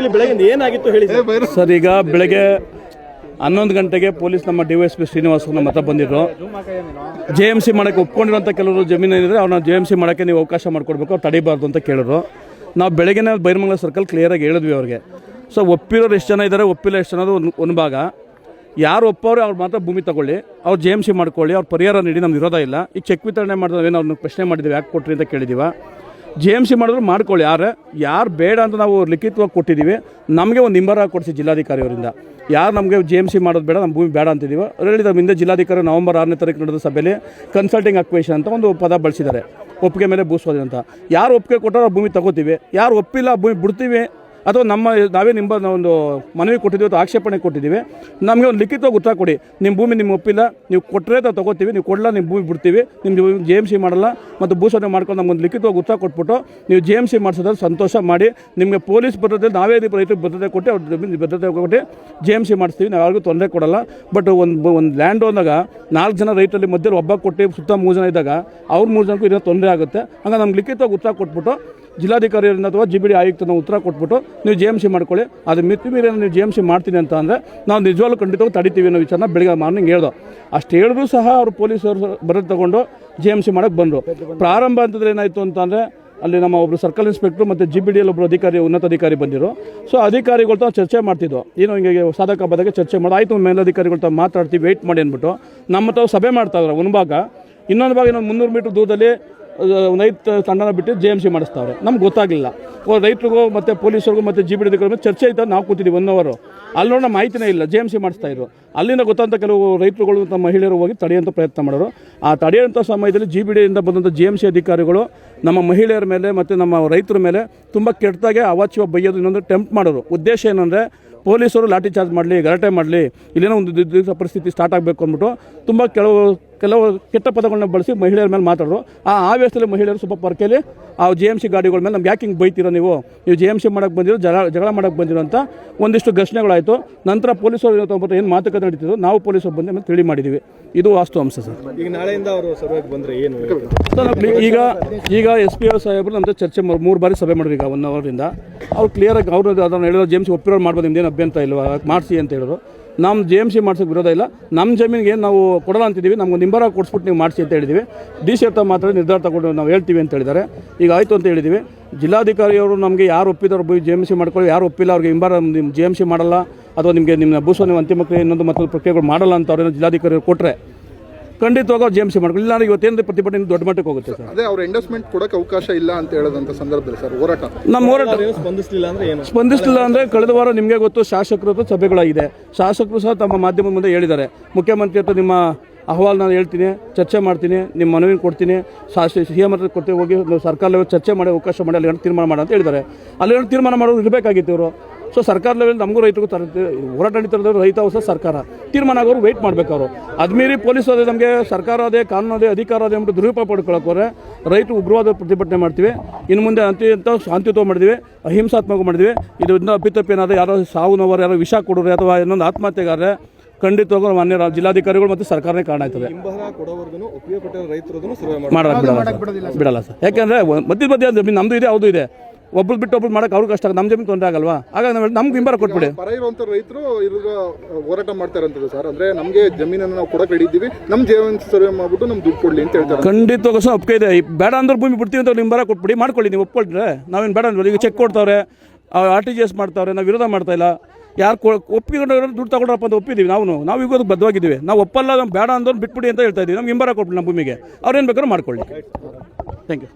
ಬೆಳಗ್ಗೆ ಏನಾಗಿತ್ತು ಹೇಳಿ ಸರ್. ಈಗ ಬೆಳಗ್ಗೆ 11 ಗಂಟೆಗೆ ಪೊಲೀಸ್ ನಮ್ಮ ಡಿವೈಎಸ್ಪಿ ಶ್ರೀನಿವಾಸ್ ನಮ್ಮ ಹತ್ರ ಬಂದಿದ್ರು. JMC ಮಾಡೋಕ್ಕೆ ಒಪ್ಕೊಂಡಿರೋಂಥ ಕೆಲವರು ಜಮೀನು ಏನಿದ್ರೆ ಅವ್ರನ್ನ JMC ಮಾಡೋಕ್ಕೆ ನೀವು ಅವಕಾಶ ಮಾಡಿಕೊಡ್ಬೇಕು, ಅವ್ರು ತಡಿಬಾರ್ದು ಅಂತ ಕೇಳಿದ್ರು. ನಾವು ಬೆಳಗ್ಗೆನೇ ಬೈರಮಂಗಲ ಸರ್ಕಲ್ ಕ್ಲಿಯರಾಗಿ ಹೇಳಿದ್ವಿ ಅವ್ರಿಗೆ. ಸೊ ಒಪ್ಪಿರೋರು ಎಷ್ಟು ಜನ ಇದ್ದಾರೆ, ಒಪ್ಪಿಲ್ಲ ಎಷ್ಟು ಜನ ಒಂದು ಭಾಗ. ಯಾರು ಒಪ್ಪವ್ರೆ ಅವ್ರು ಮಾತ್ರ ಭೂಮಿ ತಗೊಳ್ಳಿ, ಅವ್ರು JMC ಮಾಡ್ಕೊಳ್ಳಿ, ಅವ್ರು ಪರಿಹಾರ ನೀಡಿ, ನಮ್ಗೆ ವಿರೋಧ ಇಲ್ಲ. ಈಗ ಚೆಕ್ ವಿತರಣೆ ಮಾಡಿದ್ರೆ ಅವ್ರನ್ನ ಪ್ರಶ್ನೆ ಮಾಡಿದ್ದೀವಿ, ಯಾಕೆ ಕೊಟ್ರಿ ಅಂತ ಕೇಳಿದ್ದೀವ. JMC ಮಾಡಿದ್ರು ಮಾಡ್ಕೊಳ್ಳಿ. ಯಾರು ಬೇಡ ಅಂತ ನಾವು ಲಿಖಿತವಾಗಿ ಕೊಟ್ಟಿದ್ದೀವಿ. ನಮಗೆ ಒಂದು ನಿಂಬರ ಕೊಡಿಸಿ ಜಿಲ್ಲಾಧಿಕಾರಿ ಅವರಿಂದ, ಯಾರು ನಮಗೆ JMC ಮಾಡೋದು ಬೇಡ, ನಮ್ಮ ಭೂಮಿ ಬೇಡ ಅಂತಿದ್ದೀವಿ. ಹೇಳಿದ ಹಿಂದೆ ಜಿಲ್ಲಾಧಿಕಾರಿ ನವೆಂಬರ್ 6ನೇ ತಾರೀಕು ನಡೆದ ಸಭೆಯಲ್ಲಿ ಕನ್ಸಲ್ಟಿಂಗ್ ಅಕ್ವೇಷನ್ ಅಂತ ಒಂದು ಪದ ಬಳಸಿದ್ದಾರೆ, ಒಪ್ಪಿಗೆ ಮೇಲೆ ಭೂಸ್ವಾಧೀನ ಅಂತ. ಯಾರು ಒಪ್ಪಿಗೆ ಕೊಟ್ಟರೋ ಆ ಭೂಮಿ ತಗೋತೀವಿ, ಯಾರು ಒಪ್ಪಿಲ್ಲ ಭೂಮಿ ಬಿಡ್ತೀವಿ. ಅಥವಾ ನಾವೇ ಒಂದು ಮನವಿ ಕೊಟ್ಟಿದ್ದೀವಿ ಅಥವಾ ಆಕ್ಷೇಪಣೆ ಕೊಟ್ಟಿದ್ದೀವಿ, ನಮಗೆ ಒಂದು ಲಿಖಿತವಾಗಿ ಉತ್ತರ ಕೊಡಿ. ನಿಮ್ಮ ಭೂಮಿ ನಿಮ್ಗೆ ಒಪ್ಪಿಲ್ಲ, ನೀವು ಕೊಟ್ಟರೆ ನಾವು ತೊಗೋತೀವಿ, ನೀವು ಕೊಡಲ್ಲ ನಿಮ್ಮ ಭೂಮಿ ಬಿಡ್ತೀವಿ, ನಿಮ್ಮ JMC ಮಾಡಲ್ಲ ಮತ್ತು ಭೂಸ್ವಾಧೀನ ಮಾಡ್ಕೊಂಡು ನಮ್ಗೊಂದು ಲಿಖಿತವಾಗಿ ಉತ್ತರ ಕೊಟ್ಬಿಟ್ಟು ನೀವು JMC ಮಾಡಿಸೋದ್ರಲ್ಲಿ ಸಂತೋಷ ಮಾಡಿ, ನಿಮಗೆ ಪೊಲೀಸ್ ಭದ್ರತೆ ನಾವೇ ರೈತರಿಗೆ ಭದ್ರತೆ ಕೊಟ್ಟು ಅವ್ರ ಭದ್ರತೆ ಕೊಟ್ಟು JMC ಮಾಡಿಸ್ತೀವಿ, ನಾವು ಯಾರಿಗೂ ತೊಂದರೆ ಕೊಡಲ್ಲ. ಬಟ್ ಒಂದು ಲ್ಯಾಂಡ್ ಓನಾಗ 4 ಜನ ರೈತರಲ್ಲಿ ಮಧ್ಯೆ ಒಬ್ಬ ಕೊಟ್ಟು ಸುತ್ತ 3 ಜನ ಇದ್ದಾಗ ಅವ್ರ 3 ಜನಕ್ಕೂ ಇದನ್ನು ತೊಂದರೆ ಆಗುತ್ತೆ. ಹಂಗೆ ನಮ್ಗೆ ಲಿಖಿತವಾಗಿ ಉತ್ತರ ಕೊಟ್ಬಿಟ್ಟು ಜಿಲ್ಲಾಧಿಕಾರಿಯಿಂದ ಅಥವಾ GBD ಆಯುಕ್ತನ ಉತ್ತರ ಕೊಟ್ಬಿಟ್ಟು ನೀವು JMC ಮಾಡ್ಕೊಳ್ಳಿ. ಅದು ಮಿತಿ ಮೀರಿ ನೀವು JMC ಮಾಡ್ತೀನಿ ಅಂತ ಅಂದರೆ ನಾವು ನಿಜವಾಗ್ಲೂ ಖಂಡಿತವಾಗಿ ತಡಿತೀವಿ ಅನ್ನೋ ವಿಚಾರನ ಬೆಳಗ್ಗೆ ಮಾರ್ನಿಂಗ್ ಹೇಳ್ದೋ. ಅಷ್ಟು ಹೇಳಿದ್ರು ಸಹ ಅವರು ಪೊಲೀಸರು ಬರೋದು ತೊಗೊಂಡು JMC ಮಾಡೋಕ್ಕೆ ಬಂದರು. ಪ್ರಾರಂಭ ಅಂತಂದರೆ ಏನಾಯಿತು ಅಂತಂದರೆ ಅಲ್ಲಿ ನಮ್ಮ ಒಬ್ಬರು ಸರ್ಕಲ್ ಇನ್ಸ್ಪೆಕ್ಟ್ರು ಮತ್ತು GBDಯಲ್ಲಿ ಒಬ್ಬರು ಅಧಿಕಾರಿ, ಉನ್ನತ ಅಧಿಕಾರಿ ಬಂದಿರು. ಸೊ ಅಧಿಕಾರಿಗಳು ತಾವು ಚರ್ಚೆ ಮಾಡ್ತಿದ್ದೋ, ಏನು ಹಿಂಗೆ ಸಾಧಕ ಬಾಧಕ ಚರ್ಚೆ ಮಾಡಿ ಆಯಿತು, ಮೇಲಧಿಕಾರಿಗಳು ತಾವು ಮಾತಾಡ್ತೀವಿ, ವೆಯ್ಟ್ ಮಾಡಿ ಅಂದ್ಬಿಟ್ಟು ನಮ್ಮ ತಾವು ಸಭೆ ಮಾಡ್ತಾಯಿದ್ರು. ಒಂದು ಭಾಗ, ಇನ್ನೊಂದು ಭಾಗ 300 ಮೀಟ್ರ್ ದೂರದಲ್ಲಿ ರೈತ ತಂಡನ ಬಿಟ್ಟು JMC ಮಾಡಿಸ್ತಾವ್ರೆ. ನಮ್ಗೆ ಗೊತ್ತಾಗಲಿಲ್ಲ. ರೈತರಿಗೂ ಮತ್ತು ಪೊಲೀಸರಿಗೂ ಮತ್ತು GBD ಅಧಿಕಾರಿಗೂ ಚರ್ಚೆ ಇತ್ತು. ನಾವು ಕೂತಿದ್ದೀವಿ 1 ಅವರ್, ಅಲ್ಲಿ ನೋಡೋ ಮಾಹಿತಿನೇ ಇಲ್ಲ, JMC ಮಾಡಿಸ್ತಾಯಿದ್ರು. ಅಲ್ಲಿಂದ ಗೊತ್ತಂತ ಕೆಲವು ರೈತರುಗಳು ತಮ್ಮ ಮಹಿಳೆಯರು ಹೋಗಿ ತಡೆಯುವಂಥ ಪ್ರಯತ್ನ ಮಾಡೋರು. ಆ ತಡೆಯುವಂಥ ಸಮಯದಲ್ಲಿ GBDಯಿಂದ ಬಂದಂಥ JMC ಅಧಿಕಾರಿಗಳು ನಮ್ಮ ಮಹಿಳೆಯರ ಮೇಲೆ ಮತ್ತು ನಮ್ಮ ರೈತರ ಮೇಲೆ ತುಂಬ ಕೆಟ್ಟದಾಗೆ ಅವಾಚ್ಯ ಬೈಯೋದು, ಇನ್ನೊಂದು ಟೆಂಪ್ಟ್ ಮಾಡೋರು. ಉದ್ದೇಶ ಏನಂದರೆ ಪೊಲೀಸರು ಲಾಠಿ ಚಾರ್ಜ್ ಮಾಡಲಿ, ಗಲಾಟೆ ಮಾಡಲಿ, ಇಲ್ಲೇನೋ ಒಂದು ದಿವಸ ಪರಿಸ್ಥಿತಿ ಸ್ಟಾರ್ಟ್ ಆಗಬೇಕು ಅಂದ್ಬಿಟ್ಟು ತುಂಬ ಕೆಲವು ಕೆಟ್ಟ ಪದಗಳನ್ನ ಬಳಸಿ ಮಹಿಳೆಯರ ಮೇಲೆ ಮಾತಾಡೋರು. ಆ ಆವೇಶದಲ್ಲಿ ಮಹಿಳೆಯರು ಸ್ವಲ್ಪ ಪರ್ಕೆಲಿ ಆ JMC ಗಾಡಿಗಳ ಮೇಲೆ ನಮ್ಗೆ ಯಾಕೆ ಹಿಂಗೆ ಬೈತೀರೋ, ನೀವು JMC ಮಾಡೋಕ್ಕೆ ಬಂದಿರೋ, ಜಗಳ ಮಾಡೋಕ್ಕೆ ಬಂದಿರೋ ಅಂತ ಒಂದಿಷ್ಟು ಘರ್ಷಣೆಗಳಾಯಿತು. ನಂತರ ಪೊಲೀಸರು ಏನು ಮಾತುಕತೆ ನಡೀತಿದ್ರು, ನಾವು ಪೊಲೀಸರು ಬಂದು ಮೇಲೆ ತಿಳಿ ಮಾಡಿದ್ದೀವಿ. ಇದು ವಾಸ್ತವಾಂಶ ಸರ್. ಈಗ ನಾಳೆಯಿಂದ ಅವರು ಸಭೆಗೆ ಬಂದರೆ ಏನು ಈಗ SP ಸಾಹೇಬರು ನಮ್ಮ ಚರ್ಚೆ 3 ಬಾರಿ ಸಭೆ ಮಾಡಿದ್ರು. ಈಗ 1 ಅವರಿಂದ ಅವ್ರು ಕ್ಲಿಯರಾಗಿ ಅವರು ಅದನ್ನು ಹೇಳಿದ್ರು, JMC ಒಪ್ಪಿರೋರು ಮಾಡ್ಬೋದು, ನಿಮ್ದೇನು ಅಭ್ಯಂತರ ಇಲ್ವಾ, ಮಾಡಿಸಿ ಅಂತ ಹೇಳಿದ್ರು. ನಮ್ಮ JMC ಮಾಡ್ಸೋಕ್ಕೆ ವಿರೋಧ ಇಲ್ಲ. ನಮ್ಮ ಜಮೀನಿಗೆ ನಾವು ಕೊಡಲ್ಲ ಅಂತಿದ್ದೀವಿ, ನಮ್ಗೆ ನಿಂಬರ ಕೊಡಿಸ್ಬಿಟ್ಟು ನೀವು ಮಾಡಿಸಿ ಅಂತ ಹೇಳಿದ್ದೀವಿ. DC ಹತ್ರ ಮಾತ್ರ ನಿರ್ಧಾರ ತಗೊಂಡು ನಾವು ಹೇಳ್ತೀವಿ ಅಂತ ಹೇಳಿದ್ದಾರೆ. ಈಗ ಆಯಿತು ಅಂತ ಹೇಳಿದ್ದೀವಿ. ಜಿಲ್ಲಾಧಿಕಾರಿಯವರು ನಮಗೆ ಯಾರು ಒಪ್ಪಿದವರು JMC ಮಾಡ್ಕೊಳ್ಳಿ, ಯಾರು ಒಪ್ಪಿಲ್ಲ ಅವ್ರಿಗೆ ನಿಂಬರ ನಿಮ್ಮ JMC ಮಾಡಲ್ಲ ಅಥವಾ ನಿಮ್ಮ ಭೂಸ್ವಾಧೀನ ಅಂತಿಮ ಕ್ರಿಯೆ ಇನ್ನೊಂದು ಮತ್ತೊಂದು ಪ್ರಕ್ರಿಯೆಗಳು ಮಾಡಲ್ಲ ಅಂತ ಅವ್ರೇನೋ ಜಿಲ್ಲಾಧಿಕಾರಿಯವರು ಕೊಟ್ಟರೆ ಖಂಡಿತವಾಗ ಅವ್ರು JMC ಮಾಡ್ಕೊಳ್ಳಿ. ಇಲ್ಲ ಇವತ್ತೇನು ಪ್ರತಿಭಟನೆ ದೊಡ್ಡ ಮಟ್ಟಕ್ಕೆ ಹೋಗುತ್ತೆ ಸರ್. ಅದೇ ಅವ್ರ ಎಂಡೋಸ್ಮೆಂಟ್ ಕೊಡೋಕೆ ಅವಕಾಶ ಇಲ್ಲ ಅಂತ ಹೇಳೋದಂಥ ಸಂದರ್ಭದಲ್ಲಿ ಸರ್ ನಮ್ಮ ಹೋರಾಟ ಸ್ಪಂದಿಸಲಿಲ್ಲ ಅಂದರೆ ಕಳೆದ ವಾರ ನಿಮಗೆ ಗೊತ್ತು, ಶಾಸಕರ ಹತ್ರ ಸಭೆಗಳಾಗಿದೆ. ಶಾಸಕರು ಸಹ ತಮ್ಮ ಮಾಧ್ಯಮದ ಮುಂದೆ ಹೇಳಿದ್ದಾರೆ, ಮುಖ್ಯಮಂತ್ರಿ ಹತ್ರ ನಿಮ್ಮ ಅಹವಾಲು ನಾನು ಹೇಳ್ತೀನಿ, ಚರ್ಚೆ ಮಾಡ್ತೀನಿ, ನಿಮ್ಮ ಮನವಿ ಕೊಡ್ತೀನಿ, CM ಹತ್ರ ಕೊಡ್ತೀವಿ, ಹೋಗಿ ಸರ್ಕಾರ ಲೆವೆಲ್ ಚರ್ಚೆ ಮಾಡಿ ಅವಕಾಶ ಮಾಡಿ ಅಲ್ಲಿ ತೀರ್ಮಾನ ಮಾಡಿ ಅಂತ ಹೇಳಿದ್ದಾರೆ. ಅಲ್ಲಿ ತೀರ್ಮಾನ ಮಾಡೋದು ಇರಬೇಕಾಗಿತ್ತು ಇವರು. ಸೊ ಸರ್ಕಾರ ಲೆವೆಲ್ ನಮಗೂ ರೈತರಿಗೂ ಹೋರಾಟ ನಡೀತಿರೋದು, ರೈತ ಹೊಸ ಸರ್ಕಾರ ತೀರ್ಮಾನ ಆಗೋರು ವೆಯ್ಟ್ ಮಾಡಬೇಕು. ಅವರು ಅದ್ಮೀರಿ ಪೊಲೀಸ್ ಅದೇ ನಮಗೆ ಸರ್ಕಾರ ಅದೇ ಕಾನೂನು ಅದೇ ಅಧಿಕಾರ ಅದೇ ಅಂದ್ಬಿಟ್ಟು ದುರುಪಯೋಗ ಪಡ್ಕೊಳ್ಳೋಕೋರೆ ರೈತರು ಉಗ್ರವಾದ ಪ್ರತಿಭಟನೆ ಮಾಡ್ತೀವಿ. ಇನ್ನು ಮುಂದೆ ಶಾಂತಿಯುತ ಮಾಡಿದ್ವಿ, ಅಹಿಂಸಾತ್ಮಕ ಮಾಡಿದ್ವಿ. ಇದರಿಂದ ಅಪ್ಪಿತಪ್ಪೇನಾದ್ರೆ ಯಾರೋ ಸಾವು ನೋವರು, ಯಾರೋ ವಿಷ ಕೊಡೋರು ಅಥವಾ ಇನ್ನೊಂದು ಆತ್ಮಹತ್ಯೆಗಾದ್ರೆ ಖಂಡಿತವಾಗೂ ಮಾನ್ಯ ಜಿಲ್ಲಾಧಿಕಾರಿಗಳು ಮತ್ತು ಸರ್ಕಾರನೇ ಕಾರಣ ಆಯ್ತದೆ. ಬಿಡಲ್ಲ ಸರ್. ಯಾಕೆಂದರೆ ಮಧ್ಯ ನಮ್ಮದು ಇದೆ, ಅವ್ರದ್ದು ಇದೆ. ಒಬ್ರು ಬಿಟ್ಟು ಒಬ್ರು ಮಾಡೋಕೆ ಅವ್ರಿಗೆ ಕಷ್ಟ, ನಮ್ಮ ಜಮೀನು ತೊಂದರೆ ಆಗಲ್ವಾ? ಹಾಗಾಗಿ ನಾವು ನಮ್ಗೆ ಹಿಂಬರ ಕೊಟ್ಬಿಡಿ. ಪರ ಇರುವಂಥ ರೈತರು ಇವಾಗ ಹೋರಾಟ ಮಾಡ್ತಾರಂತದ್ದು ಸರ್. ಅಂದರೆ ನಮಗೆ ಜಮೀನನ್ನು ನಾವು ಕೊಡಕ್ಕೆ ಹಿಡಿದೀವಿ, ನಮ್ಮ ಜೀವನ ಸರ್ವೆ ಮಾಡ್ಬಿಟ್ಟು ನಮ್ಗೆ ದುಡ್ಡು ಕೊಡಲಿ ಅಂತ ಹೇಳ್ತಾರೆ. ಖಂಡಿತವಾಗೂ ಸಹ ಒಪ್ಪಿಗೆ ಇದೆ. ಬೇಡ ಅಂದ್ರೆ ಭೂಮಿ ಬಿಡ್ತೀವಿ ಅಂತ ಹಿಂಬರ ಕೊಟ್ಬಿಡಿ, ಮಾಡ್ಕೊಳ್ಳಿ. ನೀವು ಒಪ್ಕೊಳ್ರೆ ನಾವೇನು ಬೇಡ ಅಂದ್ರೆ ಈಗ ಚೆಕ್ ಕೊಡ್ತಾವ್ರೆ, RTGS ಮಾಡ್ತಾವ್ರೆ, ನಾವು ವಿರೋಧ ಮಾಡ್ತಾ ಇಲ್ಲ. ಯಾರು ಒಪ್ಪಿಕೊಂಡು ದುಡ್ಡು ತಗೊಳ್ರಪ್ಪ ಅಂತ ಒಪ್ಪಿದ್ದೀವಿ. ನಾವು ಈಗ ಬದ್ಧವಾಗಿದ್ದೀವಿ. ನಾವು ಒಪ್ಪಲ್ಲ, ನಾವು ಬೇಡ ಅಂದವ್ರು ಬಿಟ್ಬಿಡಿ ಅಂತ ಹೇಳ್ತಾ ಇದ್ದೀವಿ. ನಮ್ಗೆ ಹಿಂಬರ ಕೊಟ್ಬಿಡಿ ನಮ್ಮ ಭೂಮಿಗೆ, ಅವ್ರೇನು ಬೇಕಾದ್ರೂ ಮಾಡ್ಕೊಳ್ಳಿ. Thank you.